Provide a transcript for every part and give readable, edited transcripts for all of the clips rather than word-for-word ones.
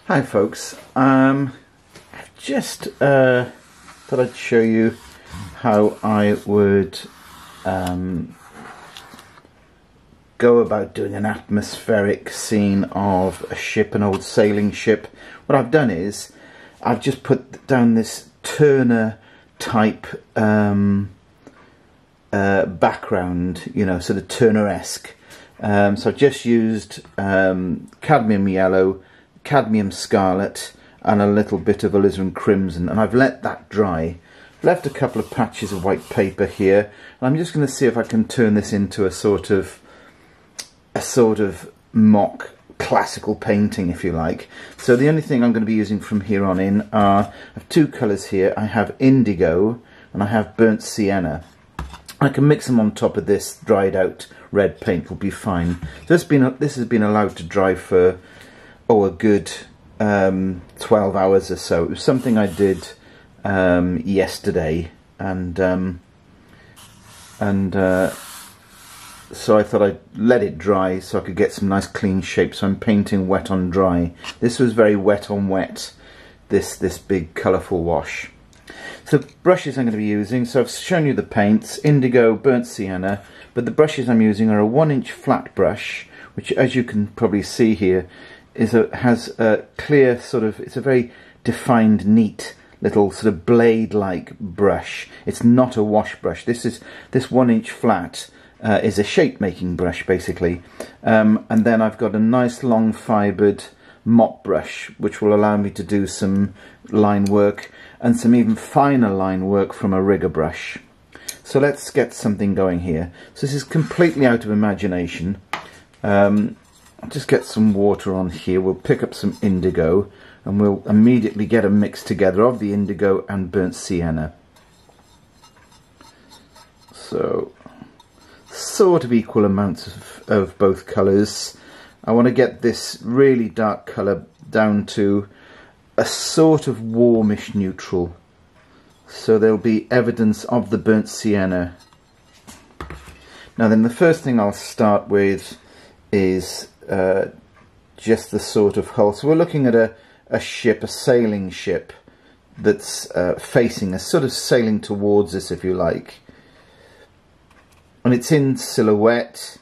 Hi folks, I've just thought I'd show you how I would go about doing an atmospheric scene of a ship, an old sailing ship. What I've done is I've just put down this Turner type background, you know, sort of Turner-esque. So I've just used cadmium yellow, cadmium scarlet and a little bit of alizarin crimson, and I've let that dry. Left a couple of patches of white paper here, and I'm just going to see if I can turn this into a sort of mock classical painting, if you like. So the only thing I'm going to be using from here on in are, I have two colours here. I have indigo and I have burnt sienna. I can mix them on top of this dried out red paint, will be fine. So this has been allowed to dry for a good 12 hours or so. It was something I did yesterday, and so I thought I'd let it dry so I could get some nice clean shapes. So I'm painting wet on dry. This was very wet on wet, this big colourful wash. So the brushes I'm going to be using, so I've shown you the paints, indigo, burnt sienna, but the brushes I'm using are a 1-inch flat brush, which, as you can probably see here, has a clear sort of, it's a very defined, neat little sort of blade-like brush. It's not a wash brush. This 1-inch flat is a shape-making brush, basically. And then I've got a nice long fibred mop brush, which will allow me to do some line work and some even finer line work from a rigger brush. So let's get something going here. So this is completely out of imagination. I'll just get some water on here. We'll pick up some indigo and we'll immediately get a mix together of the indigo and burnt sienna. So sort of equal amounts of both colours. I want to get this really dark colour down to a sort of warmish neutral, so there'll be evidence of the burnt sienna. Now then, the first thing I'll start with is just the sort of hull. So we're looking at a ship, a sailing ship, that's facing us, sort of sailing towards us, if you like. And it's in silhouette,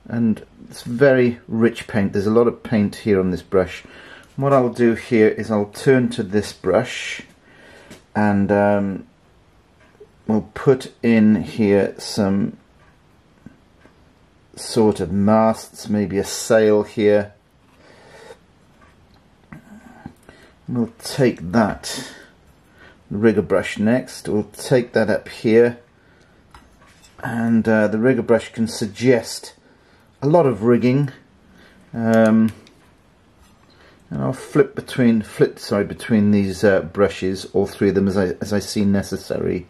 and it's very rich paint. There's a lot of paint here on this brush. What I'll do here is I'll turn to this brush and we'll put in here some sort of masts, maybe a sail here. We'll take that rigger brush next. We'll take that up here, and the rigger brush can suggest a lot of rigging, and I'll flip between these brushes, all three of them, as I see necessary.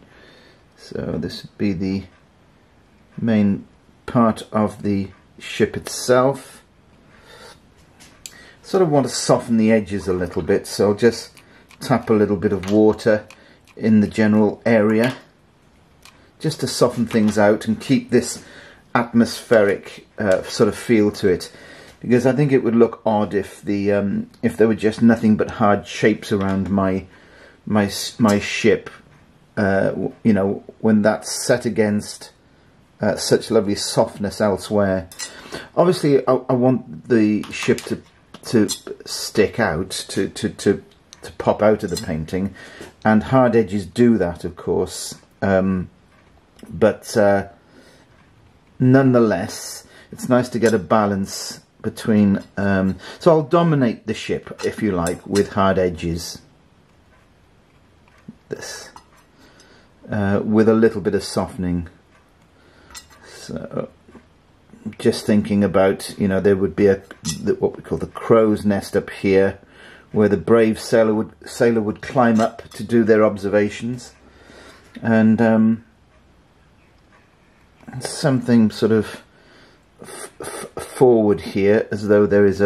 So this would be the main part of the ship itself. Sort of want to soften the edges a little bit, so I'll just tap a little bit of water in the general area just to soften things out and keep this atmospheric sort of feel to it, because I think it would look odd if there were just nothing but hard shapes around my ship, you know, when that's set against such lovely softness elsewhere. Obviously I want the ship to stick out, to pop out of the painting, and hard edges do that, of course, but nonetheless it's nice to get a balance between, so I'll dominate the ship, if you like, with hard edges, this with a little bit of softening. So just thinking about, you know, there would be what we call the crow's nest up here, where the brave sailor would climb up to do their observations, and something sort of forward here, as though there is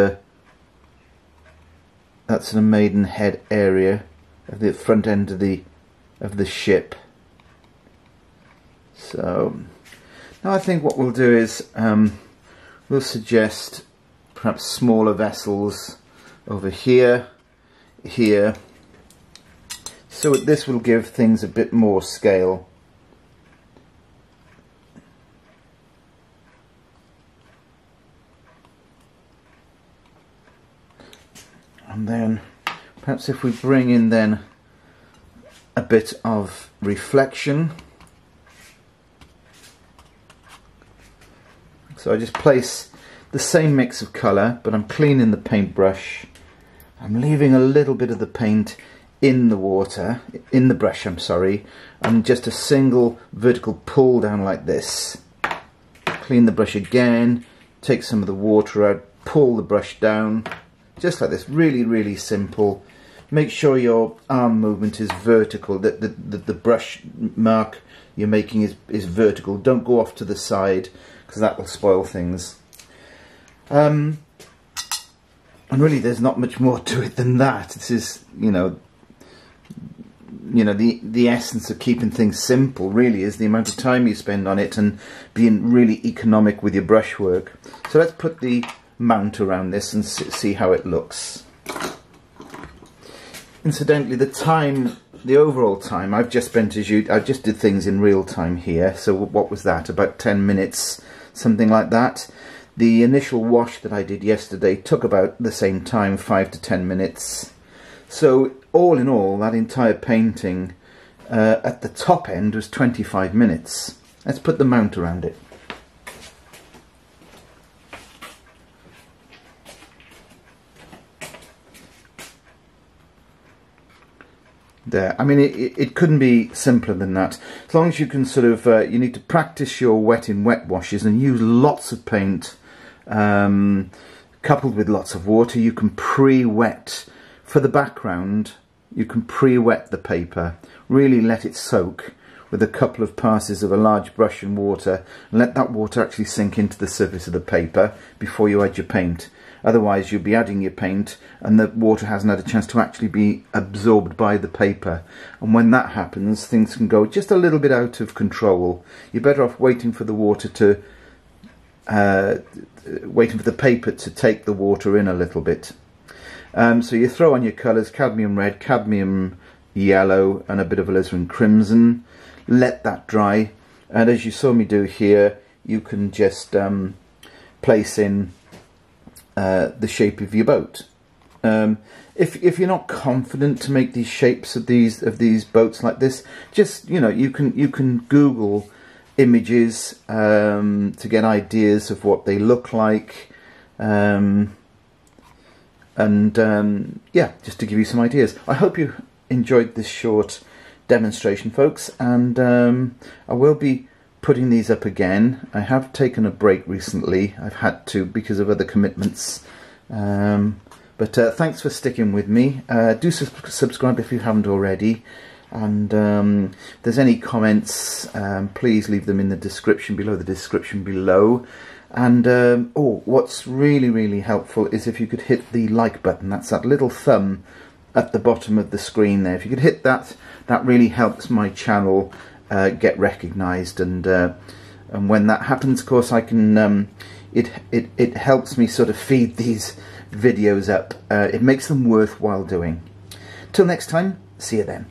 that's a maidenhead area of the front end of the ship. So now I think what we'll do is we'll suggest perhaps smaller vessels over here, here. So this will give things a bit more scale. And then perhaps if we bring in then a bit of reflection. So I just place the same mix of colour, but I'm cleaning the paintbrush. I'm leaving a little bit of the paint in the water, in the brush, I'm sorry, and just a single vertical pull down like this. Clean the brush again, take some of the water out, pull the brush down, just like this, really, really simple. Make sure your arm movement is vertical, that the brush mark you're making is vertical. Don't go off to the side, because that will spoil things. And really there's not much more to it than that. This is, you know, the essence of keeping things simple really is the amount of time you spend on it and being really economic with your brushwork. So let's put the mount around this and see how it looks. Incidentally, the overall time I've just spent I just did things in real time here. So what was that? About 10 minutes, something like that. The initial wash that I did yesterday took about the same time, 5 to 10 minutes. So all in all, that entire painting at the top end was 25 minutes. Let's put the mount around it. There. I mean, it couldn't be simpler than that. As long as you can sort of, you need to practice your wet in wet washes and use lots of paint, coupled with lots of water. You can pre-wet for the background. You can pre-wet the paper. Really let it soak with a couple of passes of a large brush and water, and let that water actually sink into the surface of the paper before you add your paint. Otherwise you'll be adding your paint and the water hasn't had a chance to actually be absorbed by the paper, and when that happens things can go just a little bit out of control. You're better off waiting for the water to waiting for the paper to take the water in a little bit. So you throw on your colours, cadmium red, cadmium yellow and a bit of alizarin crimson. Let that dry, and as you saw me do here, you can just place in the shape of your boat. If you're not confident to make these shapes of these boats like this, just, you know, you can Google images to get ideas of what they look like, and yeah, just to give you some ideas. I hope you enjoyed this short demonstration, folks, and I will be putting these up again. I have taken a break recently. I've had to because of other commitments, but thanks for sticking with me. Do subscribe if you haven't already, and if there's any comments, please leave them in the description below. And oh, what's really helpful is if you could hit the like button. That's that little thumb at the bottom of the screen there. If you could hit that, that really helps my channel get recognised, and when that happens, of course, I can it helps me sort of feed these videos up. It makes them worthwhile doing. Till next time, see you then.